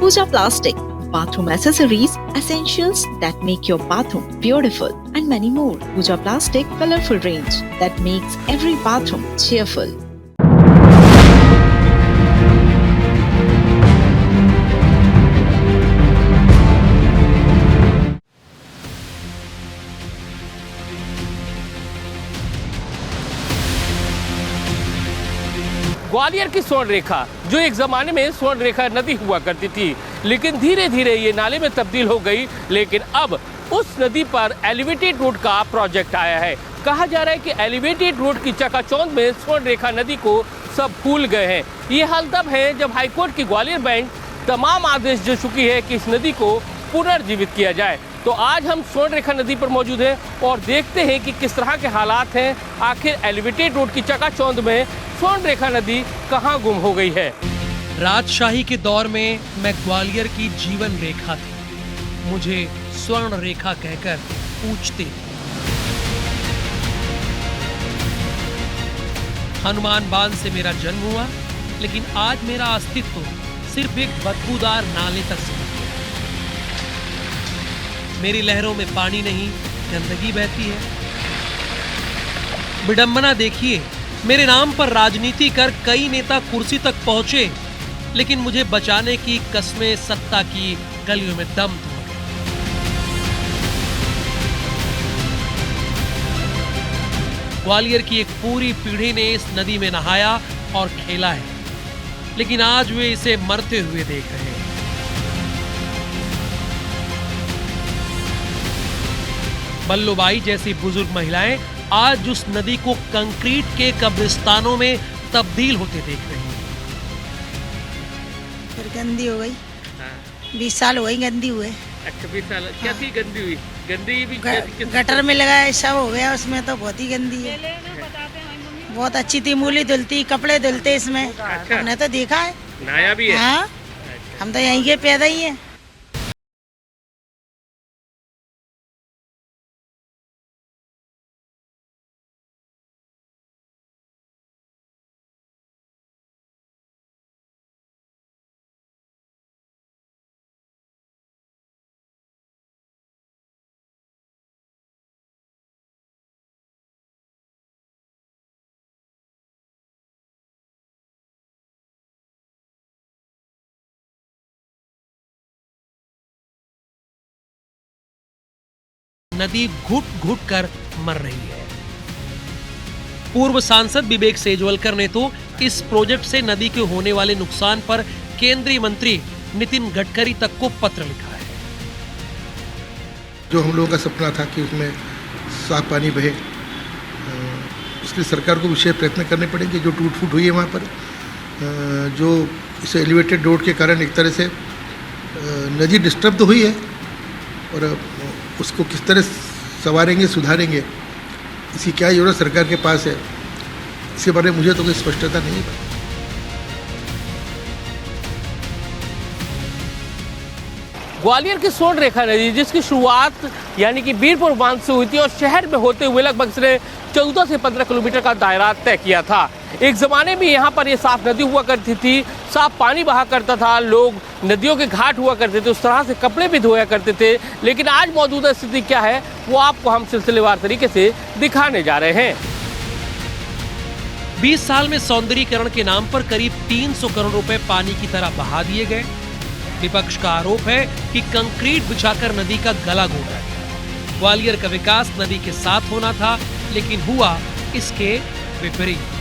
Pooja Plastic, bathroom accessories, essentials that make your bathroom beautiful, and many more. Pooja Plastic colorful range that makes every bathroom cheerful. Gwalior की स्वर्ण रेखा, जो एक जमाने में स्वर्ण रेखा नदी हुआ करती थी, लेकिन धीरे धीरे ये नाले में तब्दील हो गई। लेकिन अब उस नदी पर एलिवेटेड रोड का प्रोजेक्ट आया है। कहा जा रहा है कि एलिवेटेड रोड की चकाचौंध में स्वर्ण रेखा नदी को सब भूल गए हैं। ये हाल तब है जब हाईकोर्ट की ग्वालियर बेंच तमाम आदेश दे चुकी है कि इस नदी को पुनर्जीवित किया जाए। तो आज हम स्वर्ण रेखा नदी पर मौजूद हैं और देखते हैं कि किस तरह के हालात हैं। आखिर एलिवेटेड रोड की चकाचौंध में स्वर्ण रेखा नदी कहां गुम हो गई है। राजशाही के दौर में मैं ग्वालियर की जीवन रेखा थी, मुझे स्वर्ण रेखा कहकर पूछते थे। हनुमान बांध से मेरा जन्म हुआ, लेकिन आज मेरा अस्तित्व सिर्फ एक बदबूदार नाले तक सीमित है। मेरी लहरों में पानी नहीं, गंदगी बहती है। विडंबना देखिए, मेरे नाम पर राजनीति कर कई नेता कुर्सी तक पहुंचे, लेकिन मुझे बचाने की कस्में सत्ता की गलियों में दम तोड़ गए। ग्वालियर की एक पूरी पीढ़ी ने इस नदी में नहाया और खेला है, लेकिन आज वे इसे मरते हुए देख रहे हैं। बल्लूबाई जैसी बुजुर्ग महिलाएं आज उस नदी को कंक्रीट के कब्रिस्तानों में तब्दील होते देख रही हैं। फिर गंदी हो गई। 20 साल हो गई गंदी हुए। अच्छा, 20 साल क्या थी गंदी हुई? गंदी भी गटर में लगा है, सब हो गया उसमें, तो बहुत ही गंदी है। बहुत अच्छी थी, मूली धुलती, कपड़े धुलते इसमें। अच्छा। हमने तो देखा है, नया भी है। हाँ, हम तो यहीं के पैदा ही है। नदी घुट घुट कर मर रही है। पूर्व सांसद विवेक सेजवलकर ने तो इस प्रोजेक्ट से नदी के होने वाले नुकसान पर केंद्रीय मंत्री नितिन गडकरी तक को पत्र लिखा है। जो हम लोगों का सपना था कि उसमें साफ पानी बहे, उसके सरकार को विशेष प्रयत्न करने पड़ेंगे। जो टूट फूट हुई है वहाँ पर, जो इस एलिवेटेड रोड के कारण एक तरह से नदी डिस्टर्ब तो हुई है, और उसको किस तरह संवारेंगे, सुधारेंगे, इसकी क्या योजना सरकार के पास है, इसके बारे में मुझे तो कोई स्पष्टता नहीं है। ग्वालियर की स्वर्ण रेखा नदी, जिसकी शुरुआत यानी कि बीरपुर बांध से हुई थी और शहर में होते हुए लगभग इसने 14 से 15 किलोमीटर का दायरा तय किया था। एक ज़माने में यहाँ पर ये साफ नदी हुआ करती थी, साफ पानी बहा करता था, लोग नदियों के घाट हुआ करते थे, उस तरह से कपड़े भी धोया करते थे। लेकिन आज मौजूदा स्थिति क्या है, वो आपको हम सिलसिलेवार तरीके से दिखाने जा रहे हैं। 20 साल में सौंदर्यीकरण के नाम पर करीब 300 करोड़ रुपए पानी की तरह बहा दिए गए। विपक्ष का आरोप है कि कंक्रीट बिछाकर नदी का गला घोटा गया। ग्वालियर का विकास नदी के साथ होना था, लेकिन हुआ इसके विपरीत।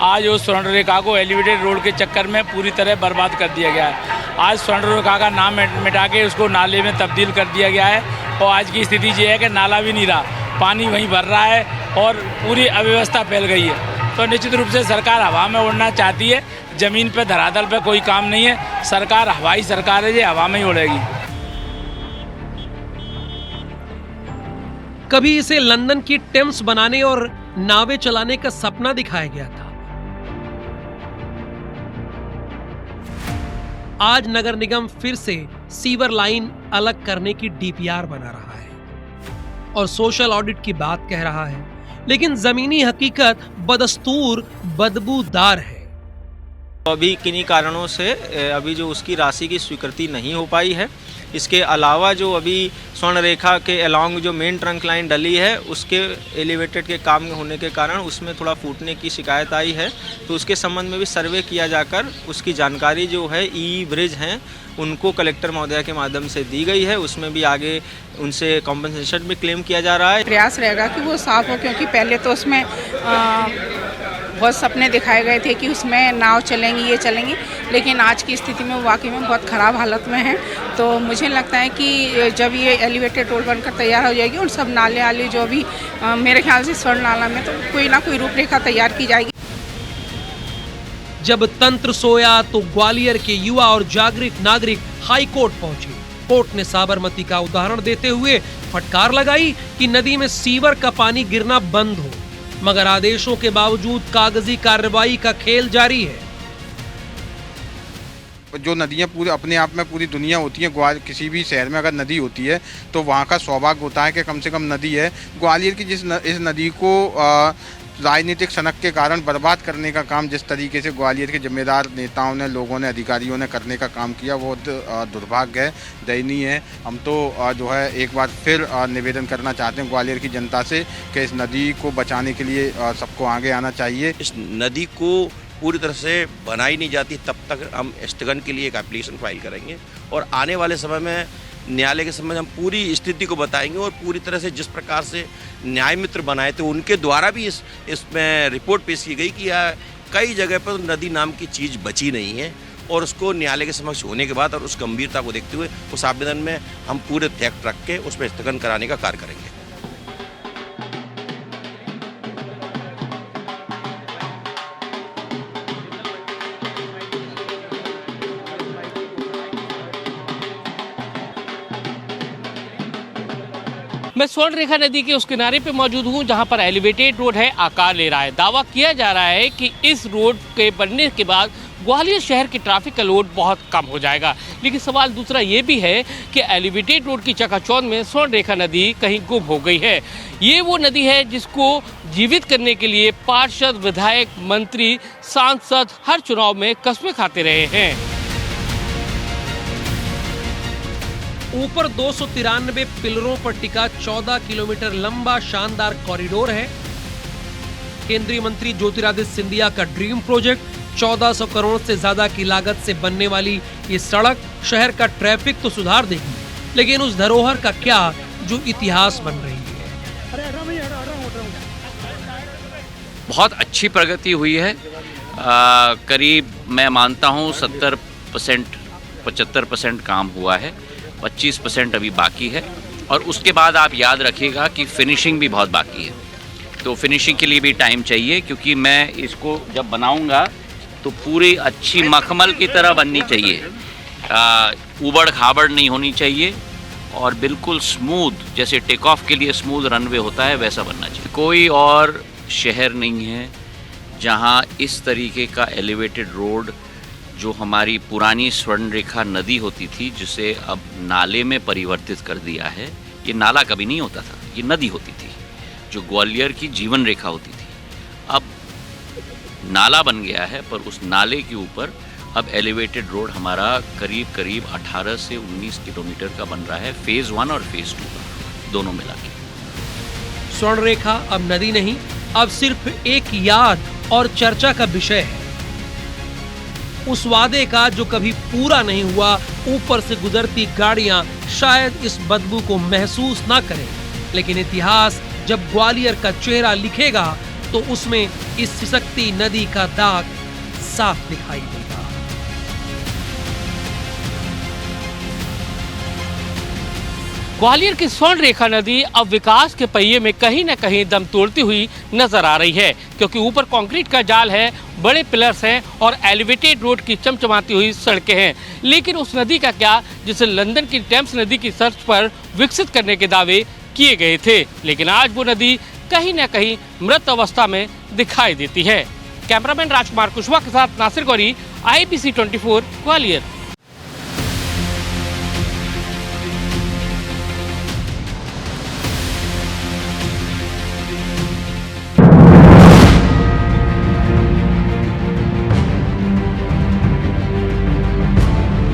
आज उस स्वर्ण रेखा को एलिवेटेड रोड के चक्कर में पूरी तरह बर्बाद कर दिया गया है। आज स्वर्ण रेखा का नाम मिटा के उसको नाले में तब्दील कर दिया गया है, और आज की स्थिति ये है कि नाला भी नहीं रहा, पानी वहीं भर रहा है और पूरी अव्यवस्था फैल गई है। तो निश्चित रूप से सरकार हवा में उड़ना चाहती है, जमीन पे धरातल पे कोई काम नहीं है। सरकार हवाई सरकार है, ये हवा में ही उड़ेगी। कभी इसे लंदन की टेम्स बनाने और नावें चलाने का सपना दिखाया गया था। आज नगर निगम फिर से सीवर लाइन अलग करने की डीपीआर बना रहा है और सोशल ऑडिट की बात कह रहा है, लेकिन जमीनी हकीकत बदस्तूर बदबूदार है। अभी किन्हीं कारणों से अभी जो उसकी राशि की स्वीकृति नहीं हो पाई है। इसके अलावा जो अभी स्वर्ण रेखा के अलॉन्ग जो मेन ट्रंक लाइन डली है उसके एलिवेटेड के काम होने के कारण उसमें थोड़ा फूटने की शिकायत आई है, तो उसके संबंध में भी सर्वे किया जाकर उसकी जानकारी जो है ई ब्रिज हैं उनको कलेक्टर महोदया के माध्यम से दी गई है। उसमें भी आगे उनसे कॉम्पनसेशन भी क्लेम किया जा रहा है। प्रयास रहेगा कि वो साफ हो, क्योंकि पहले तो उसमें बहुत सपने दिखाए गए थे कि उसमें नाव चलेंगी, ये चलेंगी, लेकिन आज की स्थिति में वाकई में बहुत ख़राब हालत में है। तो मुझे लगता है कि जब ये एलिवेटेड रोड बनकर तैयार हो जाएगी और सब नाले आले जो भी मेरे ख्याल से स्वर्ण नाला में तो कोई ना कोई रूपरेखा तैयार की जाएगी। जब तंत्र सोया तो ग्वालियर के युवा और जागृत नागरिक हाई कोर्ट पहुंचे। कोर्ट ने साबरमती का उदाहरण देते हुए फटकार लगाई कि नदी में सीवर का पानी गिरना बंद हो, मगर आदेशों के बावजूद कागजी कार्रवाई का खेल जारी है। जो नदियाँ पूरे अपने आप में पूरी दुनिया होती है, किसी भी शहर में अगर नदी होती है तो वहाँ का सौभाग्य होता है कि कम से कम नदी है। ग्वालियर की इस नदी को राजनीतिक सनक के कारण बर्बाद करने का काम जिस तरीके से ग्वालियर के जिम्मेदार नेताओं ने, लोगों ने, अधिकारियों ने करने का काम किया वो दुर्भाग्य है, दयनीय है। हम तो जो है एक बार फिर निवेदन करना चाहते हैं ग्वालियर की जनता से कि इस नदी को बचाने के लिए सबको आगे आना चाहिए। इस नदी को पूरी तरह से बनाई नहीं जाती तब तक हम स्थगन के लिए एक एप्लीकेशन फाइल करेंगे और आने वाले समय में न्यायालय के समय हम पूरी स्थिति को बताएंगे और पूरी तरह से जिस प्रकार से न्याय मित्र बनाए थे उनके द्वारा भी इसमें रिपोर्ट पेश की गई कि कई जगह पर नदी नाम की चीज़ बची नहीं है और उसको न्यायालय के समक्ष होने के बाद और उस गंभीरता को देखते हुए उस आवेदन में हम पूरे फैक्ट रख के उसमें स्थगन कराने का कार्य करेंगे। मैं स्वर्ण रेखा नदी के उस किनारे पे मौजूद हूँ जहाँ पर एलिवेटेड रोड है, आकार ले रहा है। दावा किया जा रहा है कि इस रोड के बनने के बाद ग्वालियर शहर की ट्रैफिक का लोड बहुत कम हो जाएगा। लेकिन सवाल दूसरा ये भी है कि एलिवेटेड रोड की चकाचौंध में स्वर्ण रेखा नदी कहीं गुम हो गई है। ये वो नदी है जिसको जीवित करने के लिए पार्षद, विधायक, मंत्री, सांसद हर चुनाव में कस्में खाते रहे हैं। ऊपर 293 पिलरों पर टिका 14 किलोमीटर लंबा शानदार कॉरिडोर है। केंद्रीय मंत्री ज्योतिरादित्य सिंधिया का ड्रीम प्रोजेक्ट 1400 करोड़ से ज्यादा की लागत से बनने वाली ये सड़क शहर का ट्रैफिक तो सुधार देगी, लेकिन उस धरोहर का क्या जो इतिहास बन रही है। बहुत अच्छी प्रगति हुई है। करीब मैं मानता हूँ 70% 75% काम हुआ है, 25% अभी बाकी है और उसके बाद आप याद रखिएगा कि फिनिशिंग भी बहुत बाकी है। तो फिनिशिंग के लिए भी टाइम चाहिए, क्योंकि मैं इसको जब बनाऊंगा तो पूरी अच्छी मखमल की तरह बननी चाहिए, उबड़ खाबड़ नहीं होनी चाहिए और बिल्कुल स्मूथ, जैसे टेक ऑफ के लिए स्मूथ रनवे होता है वैसा बनना चाहिए। कोई और शहर नहीं है जहां इस तरीके का एलिवेटेड रोड, जो हमारी पुरानी स्वर्ण रेखा नदी होती थी जिसे अब नाले में परिवर्तित कर दिया है। ये नाला कभी नहीं होता था, ये नदी होती थी जो ग्वालियर की जीवन रेखा होती थी। अब नाला बन गया है, पर उस नाले के ऊपर अब एलिवेटेड रोड हमारा करीब करीब 18 से 19 किलोमीटर का बन रहा है, फेज़ 1 और फेज़ 2 का दोनों मिला के। स्वर्ण रेखा अब नदी नहीं, अब सिर्फ एक याद और चर्चा का विषय है। उस वादे का जो कभी पूरा नहीं हुआ। ऊपर से गुजरती गाड़ियां शायद इस बदबू को महसूस ना करें, लेकिन इतिहास जब ग्वालियर का चेहरा लिखेगा तो उसमें इस सिसकती नदी का दाग साफ दिखाई देगा। ग्वालियर की स्वर्ण रेखा नदी अब विकास के पहिए में कहीं न कहीं दम तोड़ती हुई नजर आ रही है, क्योंकि ऊपर कंक्रीट का जाल है, बड़े पिलर्स हैं और एलिवेटेड रोड की चमचमाती हुई सड़कें हैं। लेकिन उस नदी का क्या जिसे लंदन की टेम्स नदी की तर्ज पर विकसित करने के दावे किए गए थे, लेकिन आज वो नदी कहीं न कहीं मृत अवस्था में दिखाई देती है। कैमरामैन राजकुमार कुशवाहा के साथ नासिर गौरी, IBC 24 ग्वालियर।